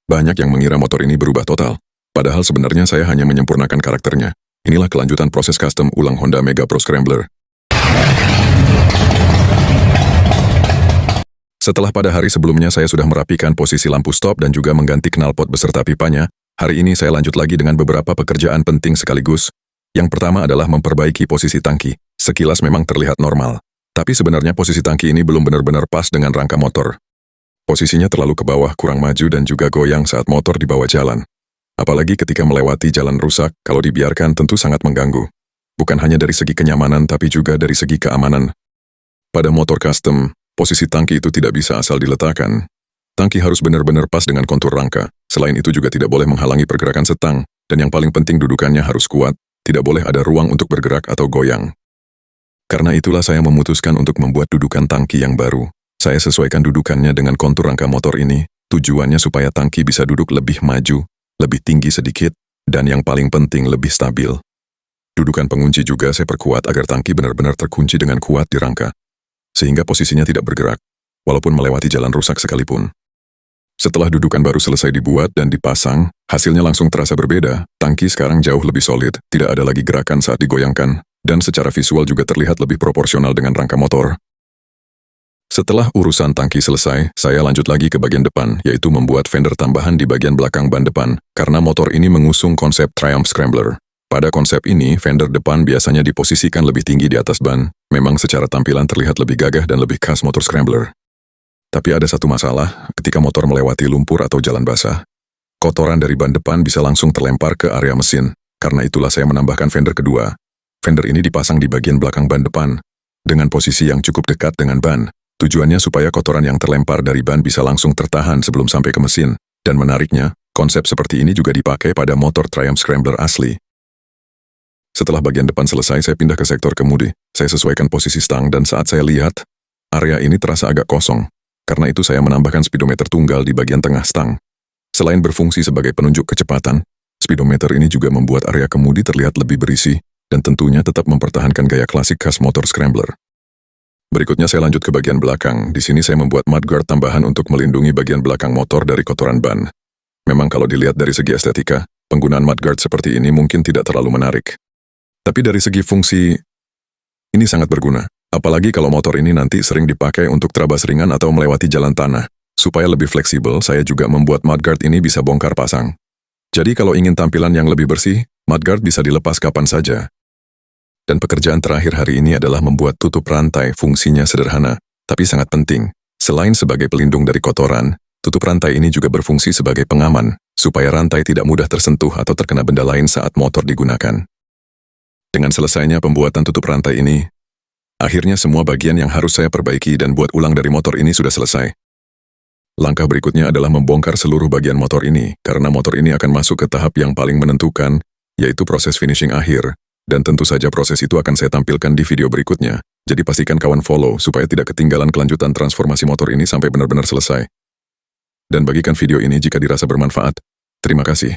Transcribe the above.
Banyak yang mengira motor ini berubah total. Padahal sebenarnya saya hanya menyempurnakan karakternya. Inilah kelanjutan proses custom ulang Honda Mega Pro Scrambler. Setelah pada hari sebelumnya saya sudah merapikan posisi lampu stop dan juga mengganti knalpot beserta pipanya, hari ini saya lanjut lagi dengan beberapa pekerjaan penting sekaligus. Yang pertama adalah memperbaiki posisi tangki. Sekilas memang terlihat normal. Tapi sebenarnya posisi tangki ini belum benar-benar pas dengan rangka motor. Posisinya terlalu ke bawah, kurang maju dan juga goyang saat motor dibawa jalan. Apalagi ketika melewati jalan rusak, kalau dibiarkan tentu sangat mengganggu. Bukan hanya dari segi kenyamanan tapi juga dari segi keamanan. Pada motor custom, posisi tangki itu tidak bisa asal diletakkan. Tangki harus benar-benar pas dengan kontur rangka. Selain itu juga tidak boleh menghalangi pergerakan setang. Dan yang paling penting dudukannya harus kuat. Tidak boleh ada ruang untuk bergerak atau goyang. Karena itulah saya memutuskan untuk membuat dudukan tangki yang baru. Saya sesuaikan dudukannya dengan kontur rangka motor ini. Tujuannya supaya tangki bisa duduk lebih maju, lebih tinggi sedikit, dan yang paling penting lebih stabil. Dudukan pengunci juga saya perkuat agar tangki benar-benar terkunci dengan kuat di rangka. Sehingga posisinya tidak bergerak, walaupun melewati jalan rusak sekalipun. Setelah dudukan baru selesai dibuat dan dipasang, hasilnya langsung terasa berbeda. Tangki sekarang jauh lebih solid, tidak ada lagi gerakan saat digoyangkan, dan secara visual juga terlihat lebih proporsional dengan rangka motor. Setelah urusan tangki selesai, saya lanjut lagi ke bagian depan, yaitu membuat fender tambahan di bagian belakang ban depan, karena motor ini mengusung konsep Triumph Scrambler. Pada konsep ini, fender depan biasanya diposisikan lebih tinggi di atas ban, memang secara tampilan terlihat lebih gagah dan lebih khas motor Scrambler. Tapi ada satu masalah, ketika motor melewati lumpur atau jalan basah, kotoran dari ban depan bisa langsung terlempar ke area mesin, karena itulah saya menambahkan fender kedua. Fender ini dipasang di bagian belakang ban depan, dengan posisi yang cukup dekat dengan ban. Tujuannya supaya kotoran yang terlempar dari ban bisa langsung tertahan sebelum sampai ke mesin. Dan menariknya, konsep seperti ini juga dipakai pada motor Triumph Scrambler asli. Setelah bagian depan selesai, saya pindah ke sektor kemudi. Saya sesuaikan posisi stang dan saat saya lihat, area ini terasa agak kosong. Karena itu saya menambahkan speedometer tunggal di bagian tengah stang. Selain berfungsi sebagai penunjuk kecepatan, speedometer ini juga membuat area kemudi terlihat lebih berisi dan tentunya tetap mempertahankan gaya klasik khas motor Scrambler. Berikutnya saya lanjut ke bagian belakang. Di sini saya membuat mudguard tambahan untuk melindungi bagian belakang motor dari kotoran ban. Memang kalau dilihat dari segi estetika, penggunaan mudguard seperti ini mungkin tidak terlalu menarik. Tapi dari segi fungsi, ini sangat berguna. Apalagi kalau motor ini nanti sering dipakai untuk terabas ringan atau melewati jalan tanah. Supaya lebih fleksibel, saya juga membuat mudguard ini bisa bongkar pasang. Jadi kalau ingin tampilan yang lebih bersih, mudguard bisa dilepas kapan saja. Dan pekerjaan terakhir hari ini adalah membuat tutup rantai. Fungsinya sederhana, tapi sangat penting. Selain sebagai pelindung dari kotoran, tutup rantai ini juga berfungsi sebagai pengaman, supaya rantai tidak mudah tersentuh atau terkena benda lain saat motor digunakan. Dengan selesainya pembuatan tutup rantai ini, akhirnya semua bagian yang harus saya perbaiki dan buat ulang dari motor ini sudah selesai. Langkah berikutnya adalah membongkar seluruh bagian motor ini, karena motor ini akan masuk ke tahap yang paling menentukan, yaitu proses finishing akhir. Dan tentu saja proses itu akan saya tampilkan di video berikutnya. Jadi pastikan kawan follow supaya tidak ketinggalan kelanjutan transformasi motor ini sampai benar-benar selesai. Dan bagikan video ini jika dirasa bermanfaat. Terima kasih.